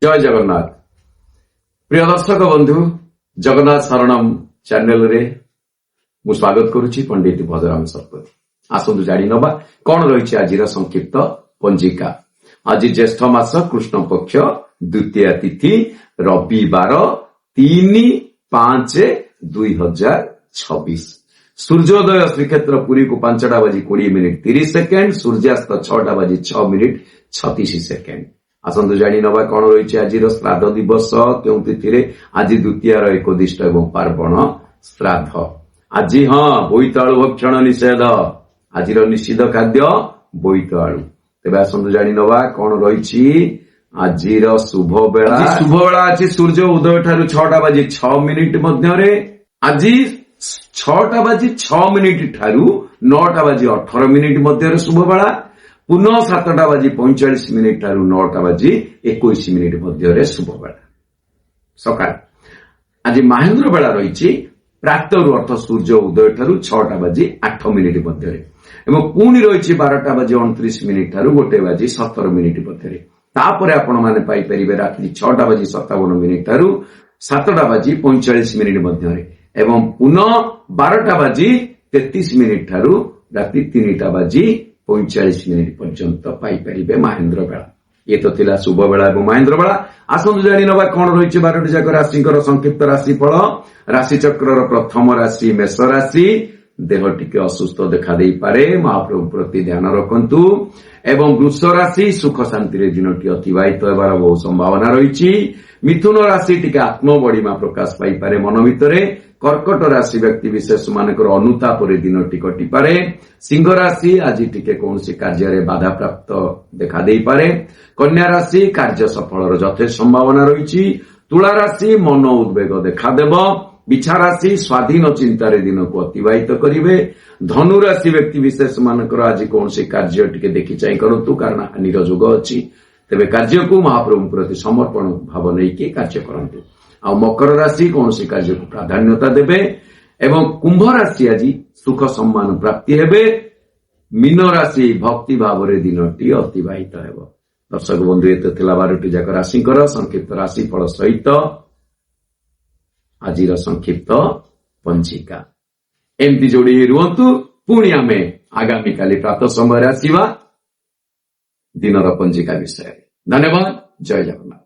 जय जगन्नाथ प्रिय दर्शक बंधु जगन्नाथ शरणम चैनल रे मु स्वागत करुछि पंडित भजराम सरपति। आसतु जानि नबा कोन रहिछि आजिर संक्षिप्त पंजिका। आज ज्येष्ठ मास कृष्ण पक्ष द्वितीय तिथि रविवार 3/5/2026। सूर्योदय श्रीक्षेत्र पुरी को 5:20:30 सूर्यास्त 6:06:36। आसतु जानि नबा कोन रहिछि आजिर श्राद्ध दिवस केउ तिथिरे आज द्वितीयर एकोदिष्ट एवं पार्वण श्राद्ध। आज बोईतालु भक्षण निषेध। आजिर निषिद्ध खाद्य बोईतालु। तेबे आसतु जानि नबा कोन रहिछि आजिर शुभ बेला। शुभ बेला अछि सूर्य उदय ठारु 6:06 मध्यरे। आज 6:06 ठारु 9:18 मध्यरे शुभ बेला। पुनः 7:45 ठारु 9:21 मध्यरे शुभ बेला सकाळ। आज महेंद्र बेला रहिछि प्रातरु अर्थ सूर्य उदय ठारु 6:08 मध्यरे एवं पुणी रहिछि 12:29 ठारु 1:17 मध्यरे। तापरे आपण माने पाई परिबे रात्रि 6:57 ठारु 7:45 मध्यरे एवं पुनः 12:33 ठारु रात्रि 3:45 पर्यंत पाई परिबे महेंद्र बेला। ये तो थिला शुभ बेला एवं महेंद्र बेला। आसतु जानि नबा कोन रहिछि 12टी जाक राशिकर संक्षिप्त राशिफल। राशि चक्रर प्रथम राशि मेष राशि। देह टिके असुस्थ देखा देई पारे, महाप्रभु प्रति ध्यान रखंतु। एवं वृष राशि सुख शांति रे दिनटी अतिबाहित हेबार बहु संभावना रहिछि। मिथुन राशि टिके आत्मबडिमा प्रकाश पाई पारे मन भितरे। कर्कट राशि व्यक्ति विशेष मानकर अनुताप रे दिनटी कटि पारे। सिंह राशि आज टिके कौनसी कार्य रे बाधा प्राप्त देखा देई पारे। कन्या राशि कार्य सफलर यथेष्ट संभावना रहिछि। तुला राशि मन उद्वेग देखा देब। बिछा राशि स्वाधीन चिंतार दिन को अतिबाहित करिवे। धनु राशि व्यक्ति विशेष मानकर आज कौनसी कार्य टिके देखि चाहि करंतु कारण हानिर जोग अछि। तेबे कार्य को महाप्रभु प्रति समर्पण भाव नै कि कार्य करंतु। आ मकर राशि कौनसी कार्य को प्राधान्यता देबे। एवं कुंभ राशि आज सुख सम्मान प्राप्ति हेबे। मीन राशि भक्ति भाव रे दिनटी अतिबाहित हेबो। दर्शक बंधु एते थिला 12टी जाक राशिकर संक्षिप्त राशिफल सहित आजिर संक्षिप्त पंजिका। एमती जोड़ी रुहंतु। पुणी आमे आगामी काली प्रातः समय आसीबा दिनर पंजिका विषय। धन्यवाद। जय जगन्नाथ।